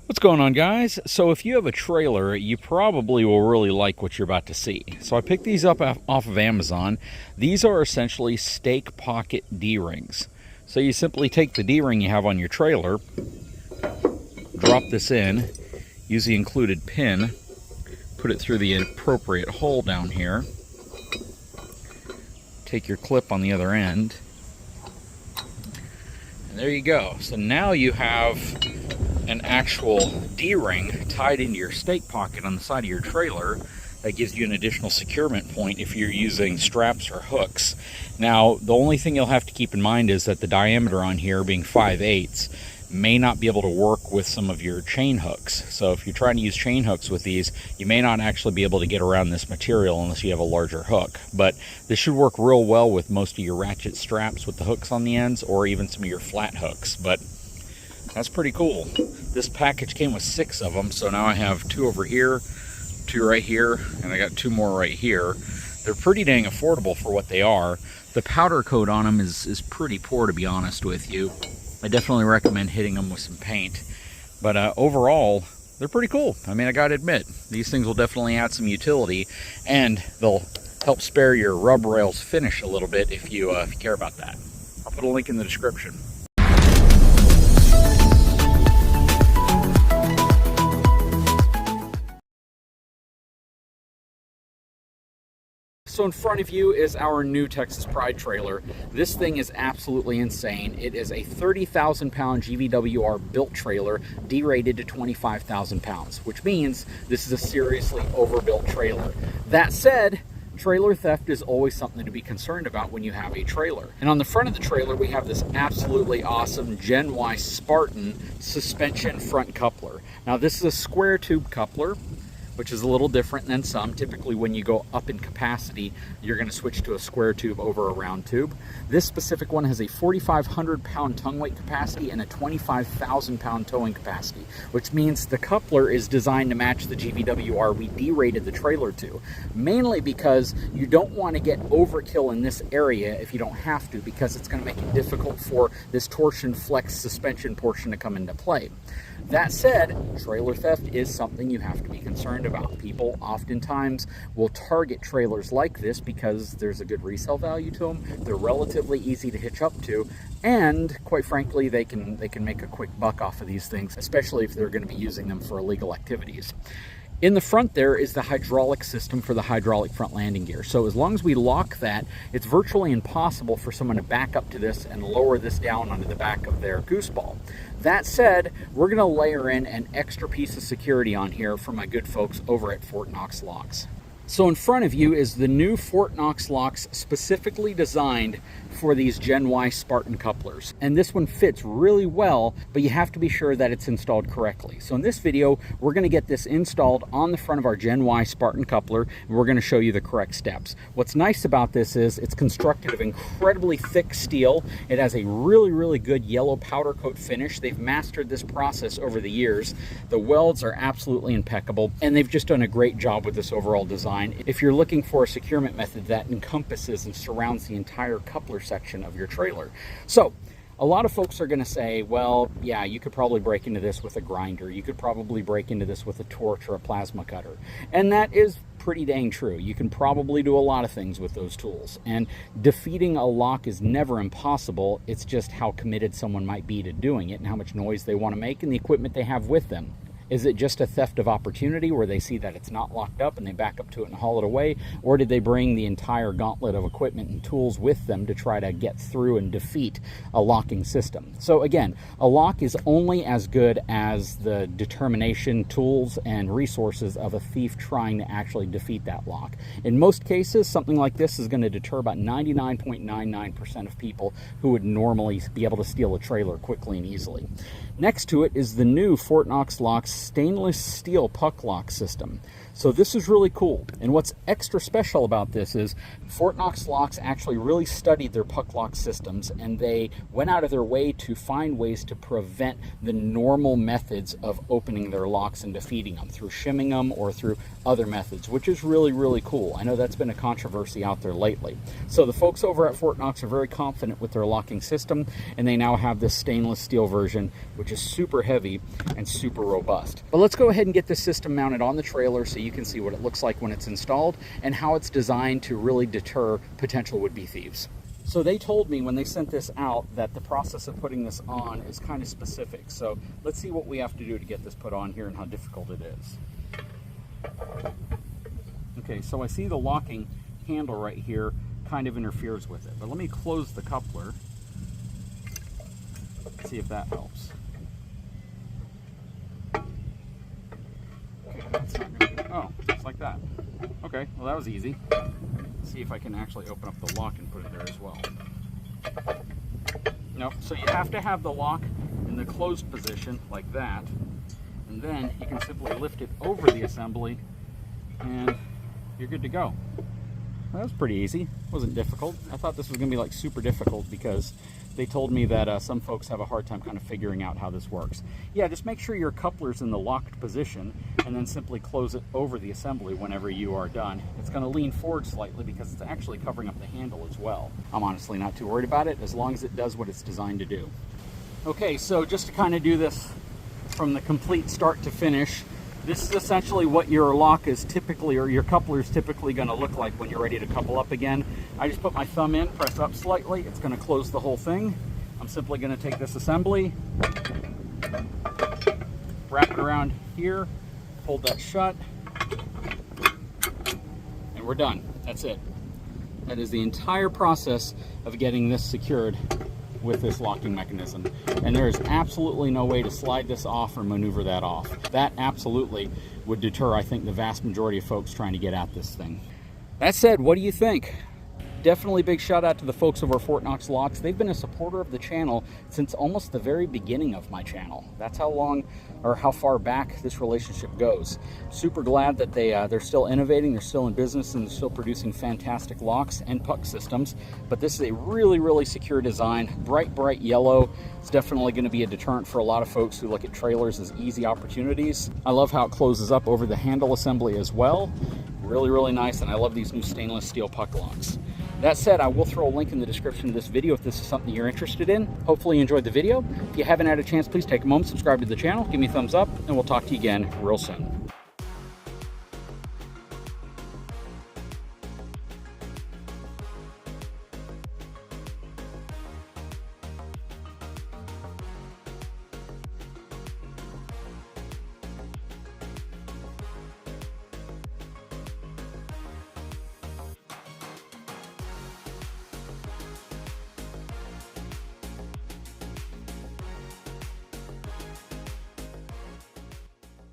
What's going on, guys? So if you have a trailer, you probably will really like what you're about to see. So I picked these up off of Amazon. These are essentially stake pocket D-rings. So you simply take the D-ring you have on your trailer, drop this in, use the included pin, put it through the appropriate hole down here, take your clip on the other end, and there you go. So now you have an actual D-ring tied into your stake pocket on the side of your trailer that gives you an additional securement point if you're using straps or hooks. Now, the only thing you'll have to keep in mind is that the diameter on here, being 5/8, may not be able to work with some of your chain hooks. So if you're trying to use chain hooks with these, you may not actually be able to get around this material unless you have a larger hook. But this should work real well with most of your ratchet straps with the hooks on the ends, or even some of your flat hooks. But that's pretty cool. This package came with 6 of them, so now I have 2 over here, 2 right here, and I got 2 more right here. They're pretty dang affordable for what they are. The powder coat on them is pretty poor, to be honest with you. I definitely recommend hitting them with some paint. But overall, they're pretty cool. I mean, I gotta admit, these things will definitely add some utility, and they'll help spare your rub rails finish a little bit if you care about that. I'll put a link in the description. So in front of you is our new Texas Pride trailer. This thing is absolutely insane. It is a 30,000 pound GVWR built trailer, D-rated to 25,000 pounds, which means this is a seriously overbuilt trailer. That said, trailer theft is always something to be concerned about when you have a trailer. And on the front of the trailer, we have this absolutely awesome GENY Spartan suspension front coupler. Now this is a square tube coupler, which is a little different than some. Typically when you go up in capacity, you're gonna switch to a square tube over a round tube. This specific one has a 4,500 pound tongue weight capacity and a 25,000 pound towing capacity, which means the coupler is designed to match the GVWR we D-rated the trailer to, mainly because you don't wanna get overkill in this area if you don't have to, because it's gonna make it difficult for this torsion flex suspension portion to come into play. That said, trailer theft is something you have to be concerned about. People oftentimes will target trailers like this because there's a good resale value to them. They're relatively easy to hitch up to, and quite frankly, they can make a quick buck off of these things, especially if they're going to be using them for illegal activities. In the front there is the hydraulic system for the hydraulic front landing gear. So as long as we lock that, it's virtually impossible for someone to back up to this and lower this down onto the back of their gooseball. That said, we're gonna layer in an extra piece of security on here for my good folks over at Fort Knox Locks. So in front of you is the new Fort Knox locks specifically designed for these GENY Spartan couplers. And this one fits really well, but you have to be sure that it's installed correctly. So in this video, we're gonna get this installed on the front of our GENY Spartan coupler, and we're gonna show you the correct steps. What's nice about this is it's constructed of incredibly thick steel. It has a really, really good yellow powder coat finish. They've mastered this process over the years. The welds are absolutely impeccable, and they've just done a great job with this overall design. If you're looking for a securement method that encompasses and surrounds the entire coupler section of your trailer. So a lot of folks are going to say, well, yeah, you could probably break into this with a grinder. You could probably break into this with a torch or a plasma cutter. And that is pretty dang true. You can probably do a lot of things with those tools. And defeating a lock is never impossible. It's just how committed someone might be to doing it and how much noise they want to make and the equipment they have with them. Is it just a theft of opportunity where they see that it's not locked up and they back up to it and haul it away? Or did they bring the entire gauntlet of equipment and tools with them to try to get through and defeat a locking system? So again, a lock is only as good as the determination, tools, and resources of a thief trying to actually defeat that lock. In most cases, something like this is going to deter about 99.99% of people who would normally be able to steal a trailer quickly and easily. Next to it is the new Fort Knox Locks stainless steel puck lock system. So this is really cool. And what's extra special about this is Fort Knox Locks actually really studied their puck lock systems, and they went out of their way to find ways to prevent the normal methods of opening their locks and defeating them through shimming them or through other methods, which is really, really cool. I know that's been a controversy out there lately. So the folks over at Fort Knox are very confident with their locking system, and they now have this stainless steel version, which which is super heavy and super robust. But let's go ahead and get this system mounted on the trailer so you can see what it looks like when it's installed and how it's designed to really deter potential would-be thieves. So they told me when they sent this out that the process of putting this on is kind of specific. So let's see what we have to do to get this put on here and how difficult it is. Okay, so I see the locking handle right here kind of interferes with it, but let me close the coupler, see if that helps. Okay, that's not gonna do. Oh, just like that. Okay, well that was easy. Let's see if I can actually open up the lock and put it there as well. Nope, so you have to have the lock in the closed position like that, and then you can simply lift it over the assembly and you're good to go. That was pretty easy. Wasn't difficult. I thought this was going to be like super difficult because they told me that some folks have a hard time kind of figuring out how this works. Yeah, just make sure your coupler's in the locked position and then simply close it over the assembly whenever you are done. It's going to lean forward slightly because it's actually covering up the handle as well. I'm honestly not too worried about it as long as it does what it's designed to do. Okay, so just to kind of do this from the complete start to finish, this is essentially what your lock is typically, or your coupler is typically going to look like when you're ready to couple up again. I just put my thumb in, press up slightly, it's going to close the whole thing. I'm simply going to take this assembly, wrap it around here, hold that shut, and we're done. That's it. That is the entire process of getting this secured with this locking mechanism, and there is absolutely no way to slide this off or maneuver that off. That absolutely would deter, I think, the vast majority of folks trying to get at this thing. That said, what do you think? Definitely big shout out to the folks over Fort Knox Locks. They've been a supporter of the channel since almost the very beginning of my channel. That's how long or how far back this relationship goes. Super glad that they're still innovating, they're still in business, and they're still producing fantastic locks and puck systems. But this is a really, really secure design. Bright yellow. It's definitely going to be a deterrent for a lot of folks who look at trailers as easy opportunities. I love how it closes up over the handle assembly as well. Really, really nice, and I love these new stainless steel puck locks. That said, I will throw a link in the description of this video if this is something you're interested in. Hopefully you enjoyed the video. If you haven't had a chance, please take a moment, subscribe to the channel, give me a thumbs up, and we'll talk to you again real soon.